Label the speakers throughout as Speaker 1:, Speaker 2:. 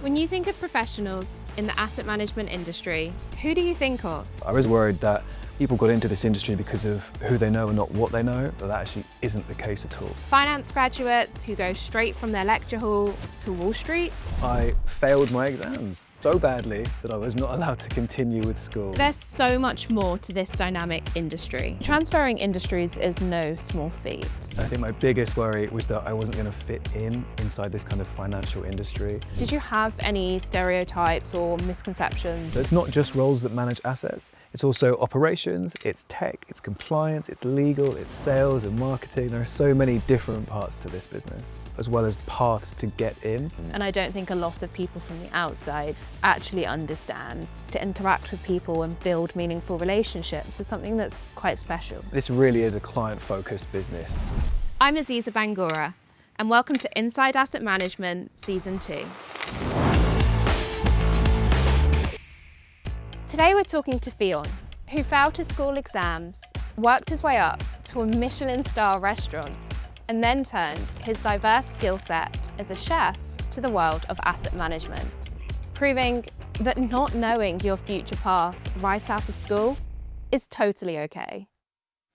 Speaker 1: When you think of professionals in the asset management industry, who do you think of?
Speaker 2: I was worried that people got into this industry because of who they know and not what they know, but that actually isn't the case at all.
Speaker 1: Finance graduates who go straight from their lecture hall to Wall Street?
Speaker 2: I failed my exams so badly that I was not allowed to continue with school.
Speaker 1: There's so much more to this dynamic industry. Transferring industries is no small feat.
Speaker 2: I think my biggest worry was that I wasn't going to fit inside this kind of financial industry.
Speaker 1: Did you have any stereotypes or misconceptions?
Speaker 2: So it's not just roles that manage assets, it's also operations, it's tech, it's compliance, it's legal, it's sales and marketing. There are so many different parts to this business, as well as paths to get in.
Speaker 1: And I don't think a lot of people from the outside actually understand to interact with people and build meaningful relationships is something that's quite special.
Speaker 2: This really is a client-focused business.
Speaker 1: I'm Aziza Bangura, and welcome to Inside Asset Management Season 2. Today we're talking to Fionn, who failed his school exams, worked his way up to a Michelin-star restaurant, and then turned his diverse skill set as a chef to the world of asset management, proving that not knowing your future path right out of school is totally okay.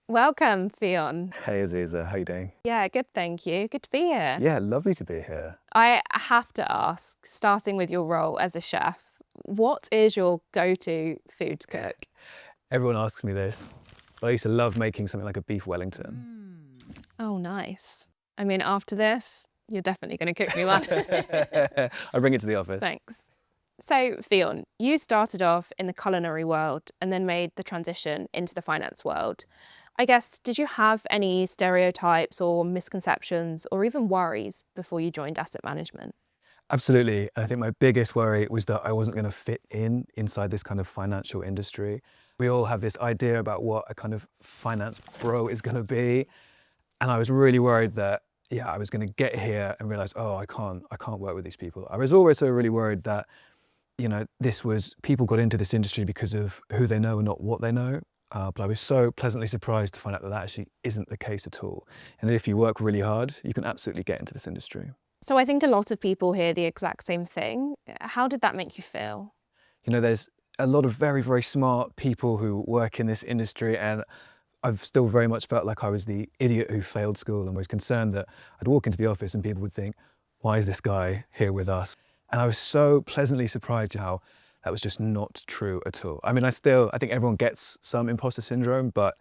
Speaker 1: Welcome, Fionn.
Speaker 2: Hey Aziza, how you doing?
Speaker 1: Yeah, good, thank you. Good to be here.
Speaker 2: Yeah, lovely to be here.
Speaker 1: I have to ask, starting with your role as a chef, what is your go-to food to cook?
Speaker 2: Everyone asks me this, but I used to love making something like a beef Wellington.
Speaker 1: Oh, nice. I mean, after this, you're definitely going to cook me one.
Speaker 2: I bring it to the office.
Speaker 1: Thanks. So, Fionn, you started off in the culinary world and then made the transition into the finance world. I guess, did you have any stereotypes or misconceptions or even worries before you joined asset management?
Speaker 2: Absolutely. I think my biggest worry was that I wasn't going to fit inside this kind of financial industry. We all have this idea about what a kind of finance bro is going to be. And I was really worried that, I was going to get here and realize, I can't work with these people. I was also really worried that, people got into this industry because of who they know and not what they know. But I was so pleasantly surprised to find out that that actually isn't the case at all. And if you work really hard, you can absolutely get into this industry.
Speaker 1: So I think a lot of people hear the exact same thing. How did that make you feel?
Speaker 2: There's a lot of very, very smart people who work in this industry, and I've still very much felt like I was the idiot who failed school and was concerned that I'd walk into the office and people would think, why is this guy here with us? And I was so pleasantly surprised how that was just not true at all. I mean, I think everyone gets some imposter syndrome, but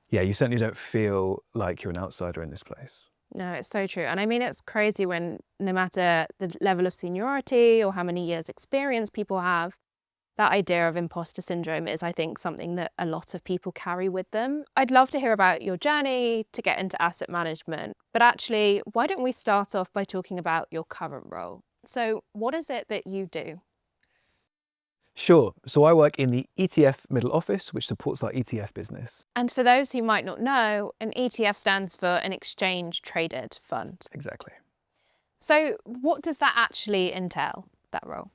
Speaker 2: you certainly don't feel like you're an outsider in this place.
Speaker 1: No, it's so true. And I mean, it's crazy when no matter the level of seniority or how many years experience people have, that idea of imposter syndrome is, I think, something that a lot of people carry with them. I'd love to hear about your journey to get into asset management, but actually, why don't we start off by talking about your current role? So what is it that you do?
Speaker 2: Sure. So I work in the ETF middle office, which supports our ETF business.
Speaker 1: And for those who might not know, an ETF stands for an exchange traded fund.
Speaker 2: Exactly.
Speaker 1: So what does that actually entail, that role?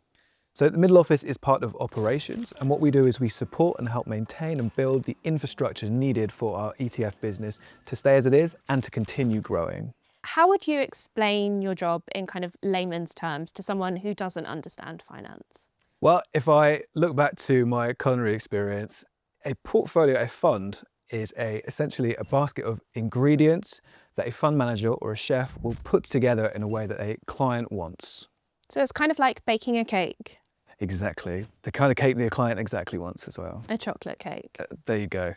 Speaker 2: So the middle office is part of operations, and what we do is we support and help maintain and build the infrastructure needed for our ETF business to stay as it is and to continue growing.
Speaker 1: How would you explain your job in kind of layman's terms to someone who doesn't understand finance?
Speaker 2: Well, if I look back to my culinary experience, a portfolio, a fund, is essentially a basket of ingredients that a fund manager or a chef will put together in a way that a client wants.
Speaker 1: So it's kind of like baking a cake.
Speaker 2: Exactly. The kind of cake the client exactly wants as well.
Speaker 1: A chocolate cake.
Speaker 2: There you go.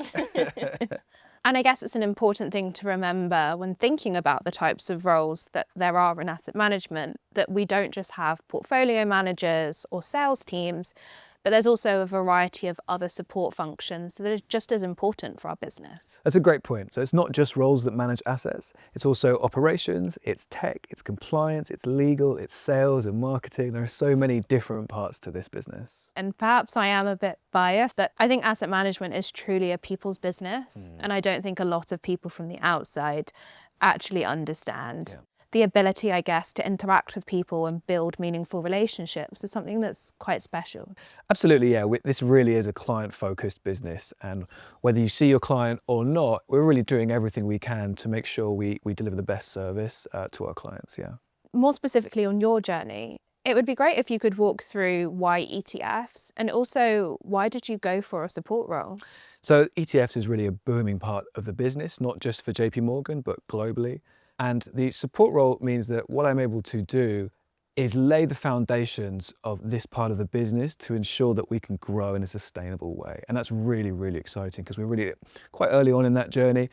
Speaker 1: And I guess it's an important thing to remember when thinking about the types of roles that there are in asset management, that we don't just have portfolio managers or sales teams, but there's also a variety of other support functions that are just as important for our business.
Speaker 2: That's a great point. So it's not just roles that manage assets, it's also operations, it's tech, it's compliance, it's legal, it's sales and marketing. There are so many different parts to this business.
Speaker 1: And perhaps I am a bit biased, but I think asset management is truly a people's business. And I don't think a lot of people from the outside actually understand. The ability, I guess, to interact with people and build meaningful relationships is something that's quite special.
Speaker 2: Absolutely, yeah. This really is a client-focused business, and whether you see your client or not, we're really doing everything we can to make sure we deliver the best service to our clients, yeah.
Speaker 1: More specifically on your journey, It would be great if you could walk through why ETFs and also why did you go for a support role?
Speaker 2: So ETFs is really a booming part of the business, not just for JP Morgan, but globally. And the support role means that what I'm able to do is lay the foundations of this part of the business to ensure that we can grow in a sustainable way. And that's really, really exciting because we're really quite early on in that journey.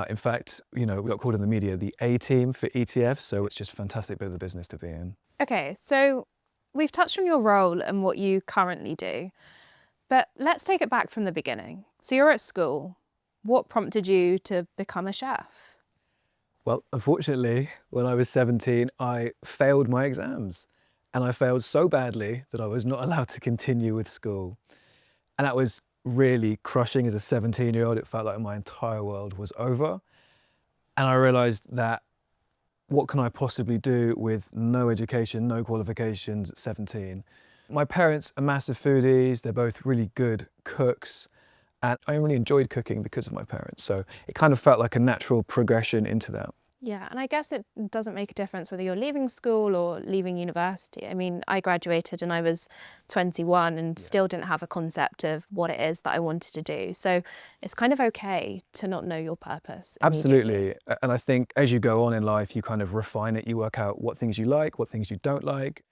Speaker 2: In fact, we got called in the media the A team for ETFs. So it's just a fantastic bit of the business to be in.
Speaker 1: Okay, so we've touched on your role and what you currently do, but let's take it back from the beginning. So you're at school. What prompted you to become a chef?
Speaker 2: Well, unfortunately, when I was 17, I failed my exams. And I failed so badly that I was not allowed to continue with school. And that was really crushing as a 17-year-old. It felt like my entire world was over. And I realized that what can I possibly do with no education, no qualifications at 17? My parents are massive foodies. They're both really good cooks. And I really enjoyed cooking because of my parents. So it kind of felt like a natural progression into that.
Speaker 1: Yeah, and I guess it doesn't make a difference whether you're leaving school or leaving university. I mean, I graduated and I was 21 and still didn't have a concept of what it is that I wanted to do. So it's kind of okay to not know your purpose immediately.
Speaker 2: Absolutely. And I think as you go on in life, you kind of refine it. You work out what things you like, what things you don't like.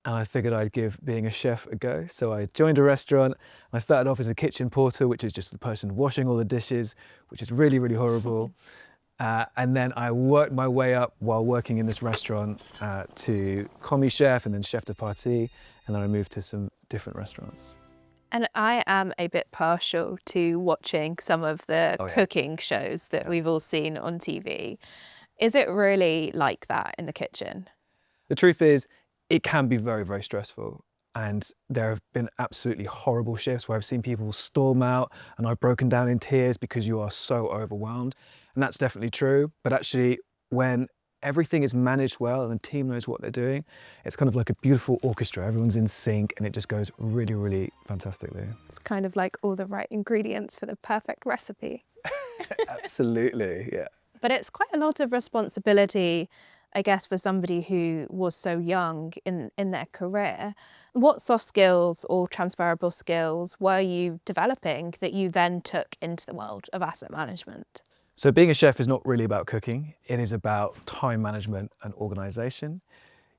Speaker 2: And I figured I'd give being a chef a go. So I joined a restaurant. I started off as a kitchen porter, which is just the person washing all the dishes, which is really, really horrible. And then I worked my way up while working in this restaurant to commis chef and then chef de partie. And then I moved to some different restaurants.
Speaker 1: And I am a bit partial to watching some of the cooking shows that we've all seen on TV. Is it really like that in the kitchen?
Speaker 2: The truth is, it can be very, very stressful. And there have been absolutely horrible shifts where I've seen people storm out and I've broken down in tears because you are so overwhelmed. And that's definitely true. But actually, when everything is managed well and the team knows what they're doing, it's kind of like a beautiful orchestra. Everyone's in sync and it just goes really, really fantastically.
Speaker 1: It's kind of like all the right ingredients for the perfect recipe.
Speaker 2: Absolutely, yeah.
Speaker 1: But it's quite a lot of responsibility, I guess, for somebody who was so young in their career. What soft skills or transferable skills were you developing that you then took into the world of asset management?
Speaker 2: So being a chef is not really about cooking. It is about time management and organization.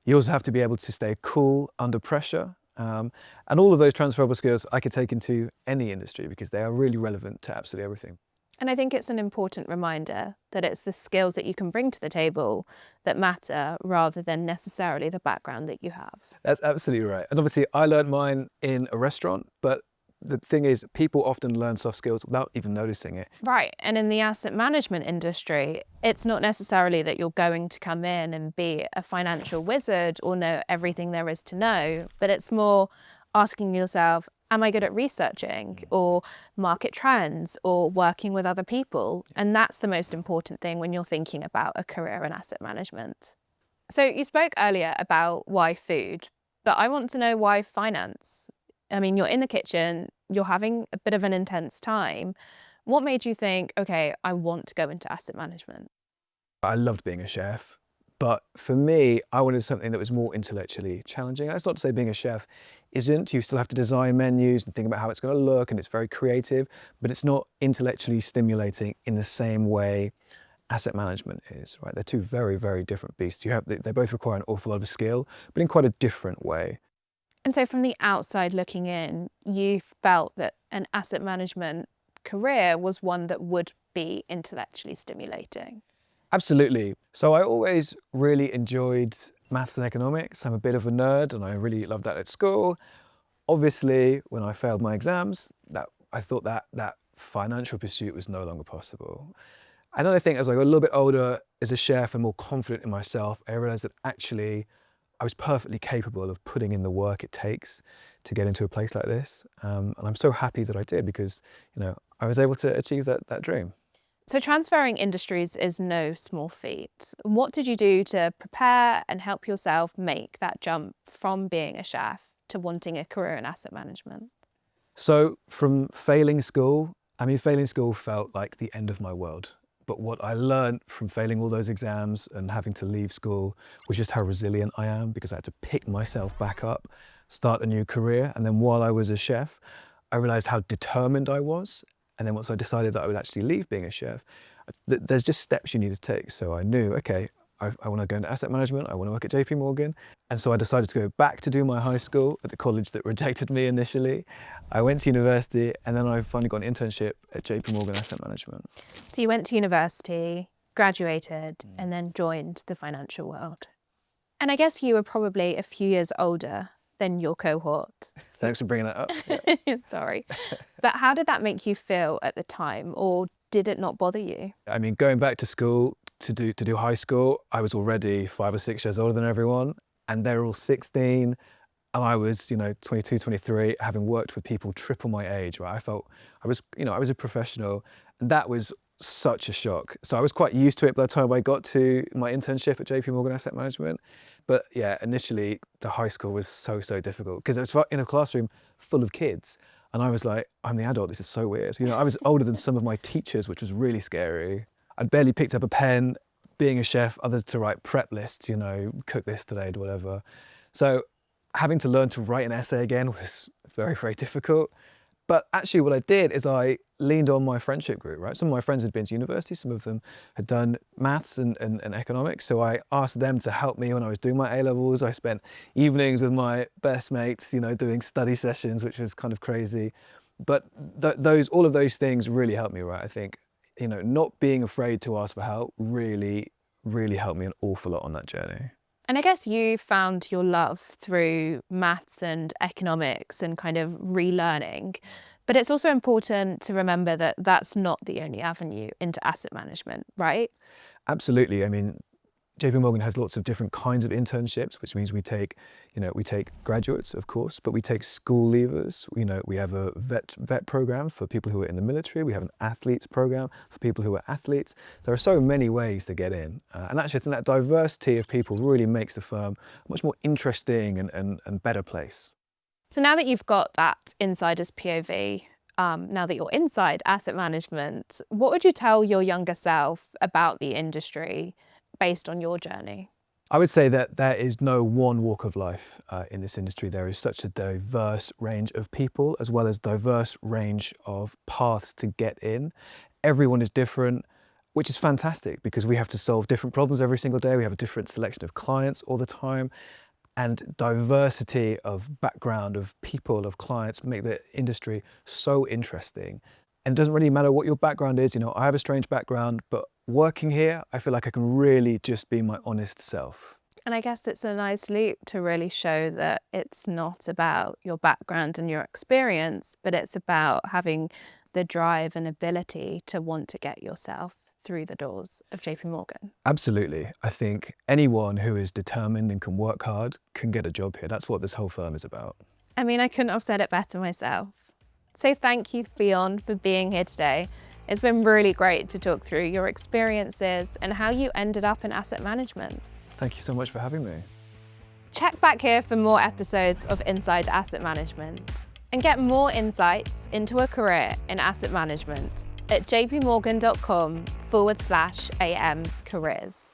Speaker 2: You also have to be able to stay cool under pressure. And all of those transferable skills I could take into any industry because they are really relevant to absolutely everything.
Speaker 1: And I think it's an important reminder that it's the skills that you can bring to the table that matter rather than necessarily the background that you have.
Speaker 2: That's absolutely right. And obviously I learned mine in a restaurant, but the thing is people often learn soft skills without even noticing it.
Speaker 1: Right. And in the asset management industry, it's not necessarily that you're going to come in and be a financial wizard or know everything there is to know, but it's more asking yourself, am I good at researching or market trends or working with other people? And that's the most important thing when you're thinking about a career in asset management. So you spoke earlier about why food, but I want to know why finance. I mean, you're in the kitchen, you're having a bit of an intense time. What made you think, okay, I want to go into asset management?
Speaker 2: I loved being a chef, but for me, I wanted something that was more intellectually challenging. That's not to say being a chef isn't. You still have to design menus and think about how it's going to look, and it's very creative, but it's not intellectually stimulating in the same way asset management is, right? They're two very, very different beasts. They both require an awful lot of skill, but in quite a different way.
Speaker 1: And so from the outside looking in, you felt that an asset management career was one that would be intellectually stimulating.
Speaker 2: Absolutely. So I always really enjoyed maths and economics. I'm a bit of a nerd and I really loved that at school. Obviously, when I failed my exams, I thought that financial pursuit was no longer possible. And then I think as I got a little bit older as a chef and more confident in myself, I realized that actually I was perfectly capable of putting in the work it takes to get into a place like this. And I'm so happy that I did because, I was able to achieve that dream.
Speaker 1: So transferring industries is no small feat. What did you do to prepare and help yourself make that jump from being a chef to wanting a career in asset management?
Speaker 2: So from failing school felt like the end of my world. But what I learned from failing all those exams and having to leave school was just how resilient I am, because I had to pick myself back up, start a new career. And then while I was a chef, I realized how determined I was. And then once I decided that I would actually leave being a chef, there's just steps you need to take. So I knew, okay, I want to go into asset management, I want to work at JP Morgan. And so I decided to go back to do my high school at the college that rejected me initially. I went to university, and then I finally got an internship at JP Morgan Asset Management.
Speaker 1: So you went to university, graduated, and then joined the financial world. And I guess you were probably a few years older than your cohort.
Speaker 2: Thanks for bringing that up. Yeah.
Speaker 1: Sorry. But how did that make you feel at the time, or did it not bother you?
Speaker 2: I mean, going back to school, to do high school, I was already 5 or 6 years older than everyone, and they're all 16. And I was, 22, 23, having worked with people triple my age, right? I felt I was a professional, and that was such a shock. So I was quite used to it by the time I got to my internship at JP Morgan Asset Management. But yeah, initially the high school was so difficult, because it was in a classroom full of kids. And I was like, I'm the adult, this is so weird. I was older than some of my teachers, which was really scary. I'd barely picked up a pen, being a chef, others to write prep lists, cook this today, whatever. So having to learn to write an essay again was very difficult. But actually what I did is I leaned on my friendship group, right? Some of my friends had been to university, some of them had done maths and economics. So I asked them to help me when I was doing my A-levels. I spent evenings with my best mates, doing study sessions, which was kind of crazy. But all of those things really helped me, right? I think, not being afraid to ask for help really helped me an awful lot on that journey.
Speaker 1: And I guess you found your love through maths and economics and kind of relearning. But it's also important to remember that that's not the only avenue into asset management, right?
Speaker 2: Absolutely. I mean, JP Morgan has lots of different kinds of internships, which means we take graduates, of course, but we take school leavers. We have a vet program for people who are in the military. We have an athletes program for people who are athletes. There are so many ways to get in. And actually, I think that diversity of people really makes the firm a much more interesting and better place.
Speaker 1: So now that you've got that insider's POV, now that you're inside asset management, what would you tell your younger self about the industry based on your journey?
Speaker 2: I would say that there is no one walk of life in this industry. There is such a diverse range of people, as well as diverse range of paths to get in. Everyone is different, which is fantastic, because we have to solve different problems every single day. We have a different selection of clients all the time. And diversity of background, of people, of clients make the industry so interesting. And it doesn't really matter what your background is. I have a strange background, but working here, I feel like I can really just be my honest self.
Speaker 1: And I guess it's a nice loop to really show that it's not about your background and your experience, but it's about having the drive and ability to want to get yourself through the doors of JP Morgan.
Speaker 2: Absolutely. I think anyone who is determined and can work hard can get a job here. That's what this whole firm is about.
Speaker 1: I mean, I couldn't have said it better myself. So thank you, Fionn, for being here today. It's been really great to talk through your experiences and how you ended up in asset management.
Speaker 2: Thank you so much for having me.
Speaker 1: Check back here for more episodes of Inside Asset Management and get more insights into a career in asset management at jpmorgan.com/am careers.